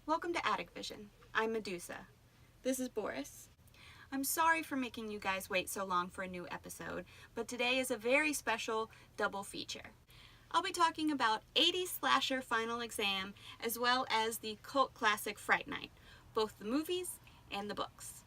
Welcome to Attic Vision. I'm Medusa. This is Boris. I'm sorry for making you guys wait so long for a new episode, but today is a very special double feature. I'll be talking about 80s slasher Final Exam as well as the cult classic Fright Night, both the movies and the books.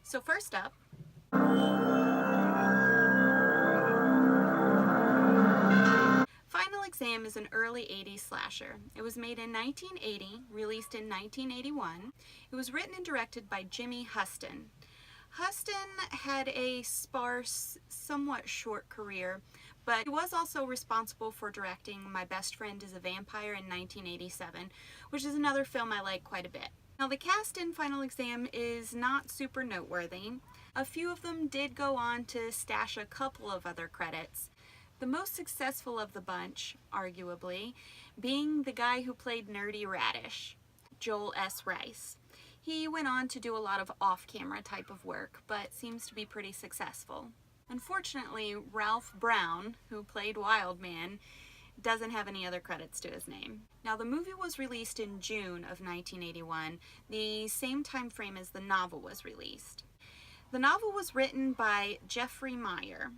So first up, Final Exam is an early 80s slasher. It was made in 1980, released in 1981. It was written and directed by Jimmy Huston. Huston had a sparse, somewhat short career, but he was also responsible for directing My Best Friend is a Vampire in 1987, which is another film I like quite a bit. Now, the cast in Final Exam is not super noteworthy. A few of them did go on to stash a couple of other credits. The most successful of the bunch, arguably, being the guy who played Nerdy Radish, Joel S. Rice. He went on to do a lot of off-camera type of work, but seems to be pretty successful. Unfortunately, Ralph Brown, who played Wildman, doesn't have any other credits to his name. Now, the movie was released in June of 1981, the same time frame as the novel was released. The novel was written by Jeffrey Meyer.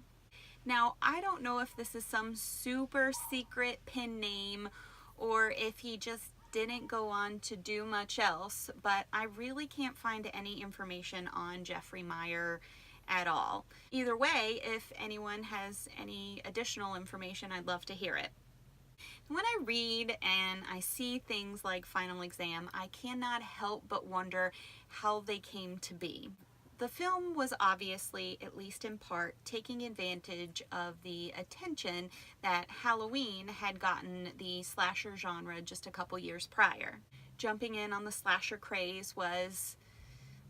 Now, I don't know if this is some super secret pen name or if he just didn't go on to do much else, but I really can't find any information on Jeffrey Meyer at all. Either way, if anyone has any additional information, I'd love to hear it. When I read and I see things like Final Exam, I cannot help but wonder how they came to be. The film was obviously, at least in part, taking advantage of the attention that Halloween had gotten the slasher genre just a couple years prior. Jumping in on the slasher craze was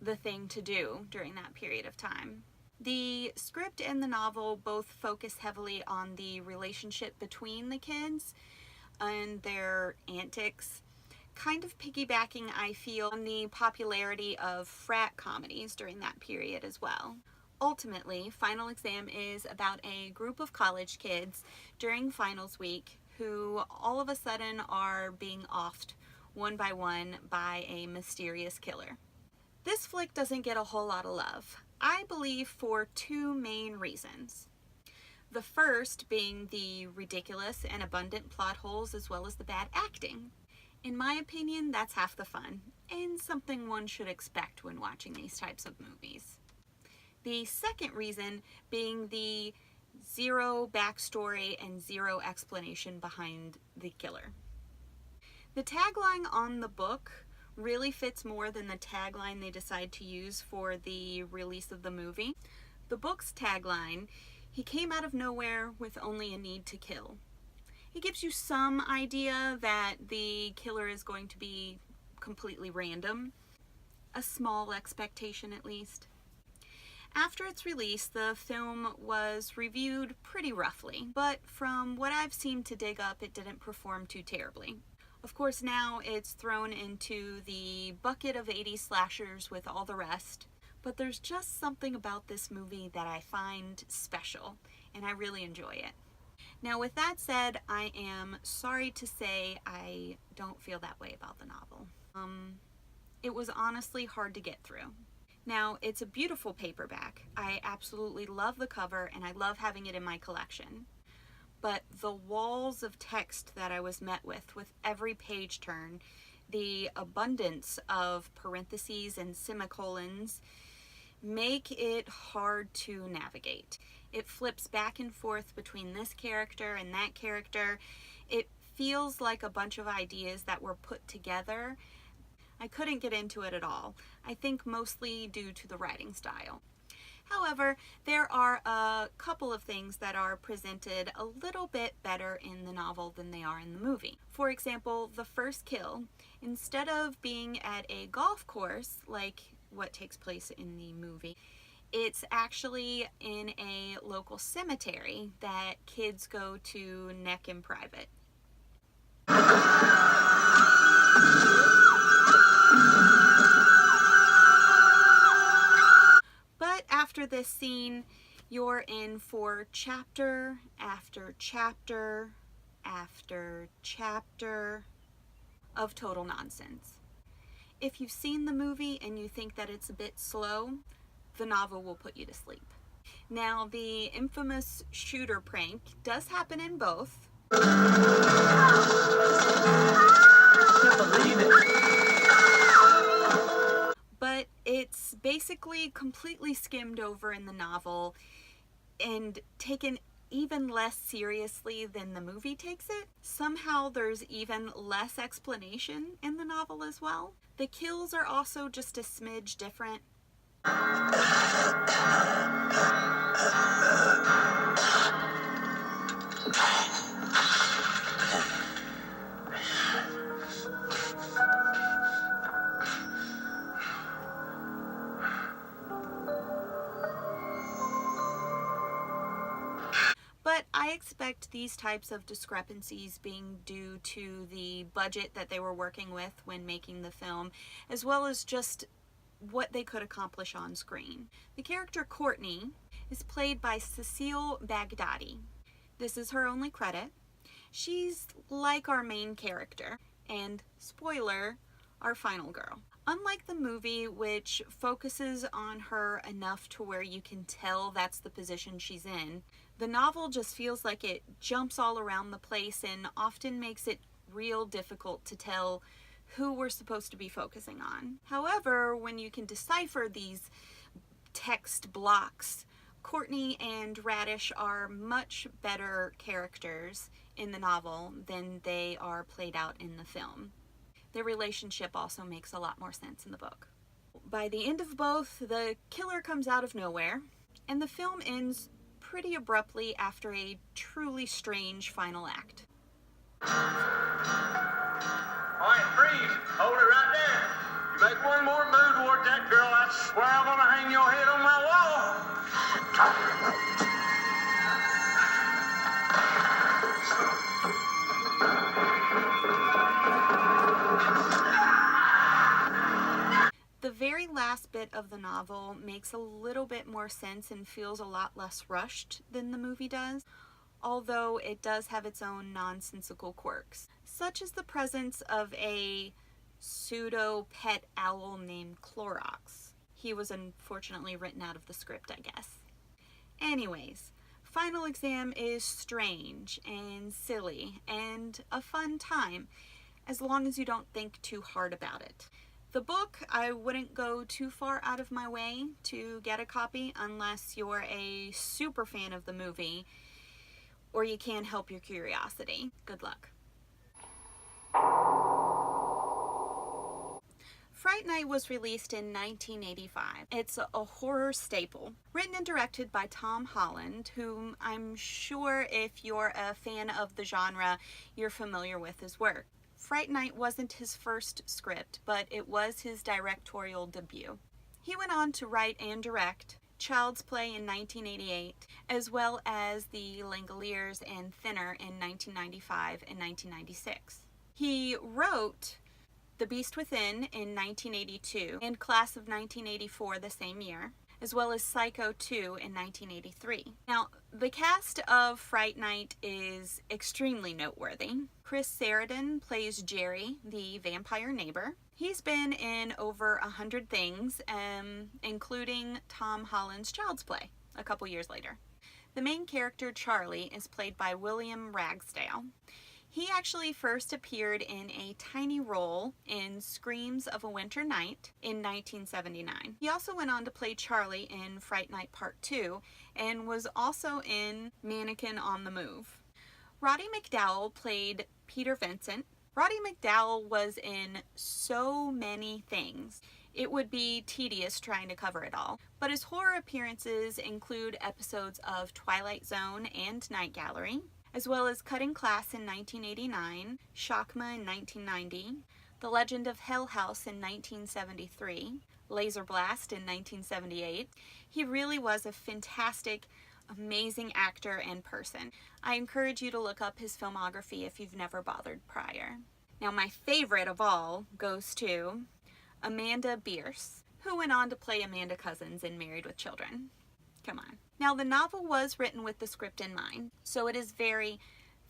the thing to do during that period of time. The script and the novel both focus heavily on the relationship between the kids and their antics, kind of piggybacking, I feel, on the popularity of frat comedies during that period as well. Ultimately, Final Exam is about a group of college kids during finals week who all of a sudden are being offed one by one by a mysterious killer. This flick doesn't get a whole lot of love, I believe, for two main reasons. The first being the ridiculous and abundant plot holes as well as the bad acting. In my opinion, that's half the fun, and something one should expect when watching these types of movies. The second reason being the zero backstory and zero explanation behind the killer. The tagline on the book really fits more than the tagline they decide to use for the release of the movie. The book's tagline, "He came out of nowhere with only a need to kill." It gives you some idea that the killer is going to be completely random. A small expectation, at least. After its release, the film was reviewed pretty roughly, but from what I've seen to dig up, it didn't perform too terribly. Of course, now it's thrown into the bucket of 80s slashers with all the rest, but there's just something about this movie that I find special, and I really enjoy it. Now, with that said, I am sorry to say I don't feel that way about the novel. It was honestly hard to get through. Now, it's a beautiful paperback. I absolutely love the cover, and I love having it in my collection. But the walls of text that I was met with every page turn, the abundance of parentheses and semicolons, make it hard to navigate. It flips back and forth between this character and that character. It feels like a bunch of ideas that were put together. I couldn't get into it at all. I think mostly due to the writing style. However, there are a couple of things that are presented a little bit better in the novel than they are in the movie. For example, the first kill, instead of being at a golf course like what takes place in the movie, it's actually in a local cemetery that kids go to neck in private. this scene, you're in for chapter after chapter after chapter of total nonsense. If you've seen the movie and you think that it's a bit slow, the novel will put you to sleep. Now, the infamous shooter prank does happen in both. But it's basically completely skimmed over in the novel and taken even less seriously than the movie takes it. Somehow there's even less explanation in the novel as well. The kills are also just a smidge different. But I expect these types of discrepancies being due to the budget that they were working with when making the film, as well as just what they could accomplish on screen. The character Courtney is played by Cecile Baghdadi. This is her only credit. She's like our main character, and spoiler, our final girl. Unlike the movie, which focuses on her enough to where you can tell that's the position she's in, the novel just feels like it jumps all around the place and often makes it real difficult to tell who we're supposed to be focusing on. However, when you can decipher these text blocks, Courtney and Radish are much better characters in the novel than they are played out in the film. Their relationship also makes a lot more sense in the book. By the end of both, the killer comes out of nowhere, and the film ends pretty abruptly after a truly strange final act. All right, freeze. Hold it right there. You make one more move toward that girl, I swear I'm gonna hang your head on my wall. The very last bit of the novel makes a little bit more sense and feels a lot less rushed than the movie does, although it does have its own nonsensical quirks, such as the presence of a pseudo-pet owl named Clorox. He was unfortunately written out of the script, I guess. Anyways, Final Exam is strange and silly and a fun time, as long as you don't think too hard about it. The book, I wouldn't go too far out of my way to get a copy unless you're a super fan of the movie or you can't help your curiosity. Good luck. Fright Night was released in 1985. It's a horror staple, written and directed by Tom Holland, whom I'm sure if you're a fan of the genre, you're familiar with his work. Fright Night wasn't his first script, but it was his directorial debut. He went on to write and direct Child's Play in 1988, as well as The Langoliers and Thinner in 1995 and 1996. He wrote The Beast Within in 1982 and Class of 1984 the same year, as well as Psycho 2 in 1983. Now, the cast of Fright Night is extremely noteworthy. Chris Sarandon plays Jerry, the vampire neighbor. He's been in over 100 things, including Tom Holland's Child's Play a couple years later. The main character, Charlie, is played by William Ragsdale. He actually first appeared in a tiny role in Screams of a Winter Night in 1979. He also went on to play Charlie in Fright Night Part 2 and was also in Mannequin on the Move. Roddy McDowall played Peter Vincent. Roddy McDowall was in so many things. It would be tedious trying to cover it all, but his horror appearances include episodes of Twilight Zone and Night Gallery, as well as Cutting Class in 1989, Shakma in 1990, The Legend of Hell House in 1973, Laser Blast in 1978. He really was a fantastic, amazing actor and person. I encourage you to look up his filmography if you've never bothered prior. Now, my favorite of all goes to Amanda Bierce, who went on to play Amanda Cousins in Married with Children. Come on. Now, the novel was written with the script in mind, so it is very,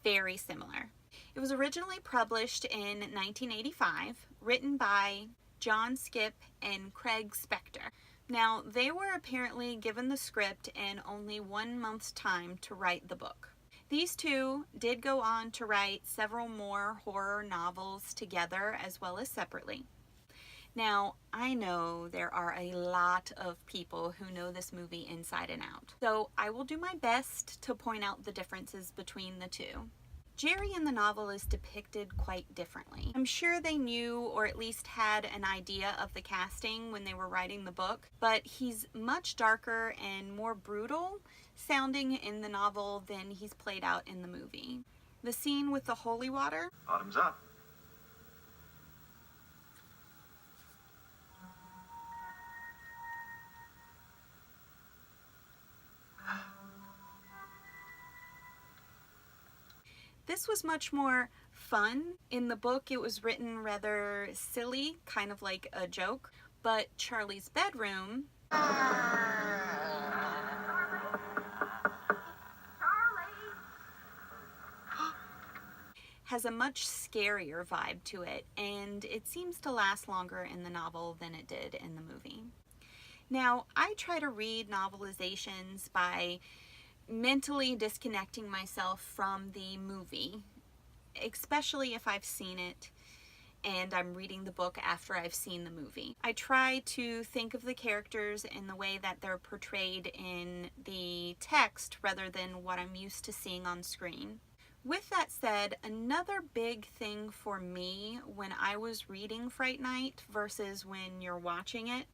very similar. It was originally published in 1985, written by John Skipp and Craig Spector. Now, they were apparently given the script in only 1 month's time to write the book. These two did go on to write several more horror novels together as well as separately. Now, I know there are a lot of people who know this movie inside and out, so I will do my best to point out the differences between the two. Jerry in the novel is depicted quite differently. I'm sure they knew or at least had an idea of the casting when they were writing the book, but he's much darker and more brutal sounding in the novel than he's played out in the movie. The scene with the holy water. Bottoms up. This was much more fun. In the book, it was written rather silly, kind of like a joke, but Charlie's bedroom has a much scarier vibe to it, and it seems to last longer in the novel than it did in the movie. Now, I try to read novelizations by mentally disconnecting myself from the movie, especially if I've seen it and I'm reading the book after I've seen the movie. I try to think of the characters in the way that they're portrayed in the text rather than what I'm used to seeing on screen. With that said, another big thing for me when I was reading Fright Night versus when you're watching it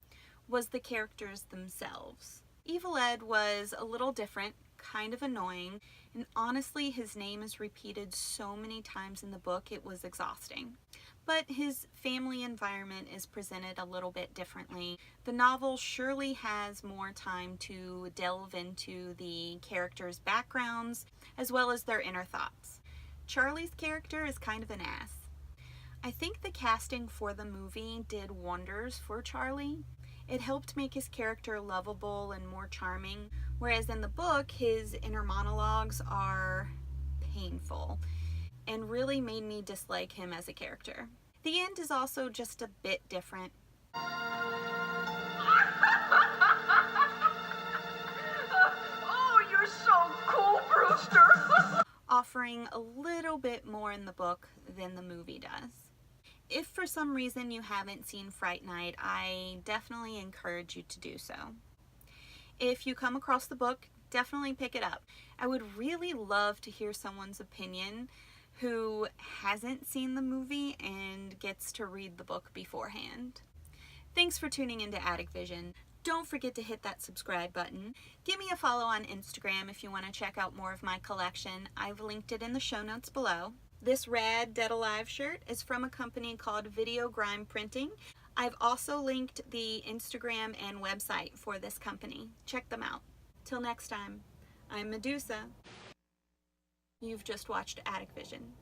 was the characters themselves. Evil Ed was a little different, kind of annoying, and honestly his name is repeated so many times in the book it was exhausting. But his family environment is presented a little bit differently. The novel surely has more time to delve into the characters' backgrounds as well as their inner thoughts. Charlie's character is kind of an ass. I think the casting for the movie did wonders for Charlie. It helped make his character lovable and more charming, whereas in the book, his inner monologues are painful and really made me dislike him as a character. The end is also just a bit different. Oh, you're so cool, Brewster! Offering a little bit more in the book than the movie does. If for some reason you haven't seen Fright Night, I definitely encourage you to do so. If you come across the book, definitely pick it up. I would really love to hear someone's opinion who hasn't seen the movie and gets to read the book beforehand. Thanks for tuning into Attic Vision. Don't forget to hit that subscribe button. Give me a follow on Instagram if you want to check out more of my collection. I've linked it in the show notes below. This rad Dead Alive shirt is from a company called VideoGrime Printing. I've also linked the Instagram and website for this company. Check them out. Till next time, I'm Medusa. You've just watched Attic Vision.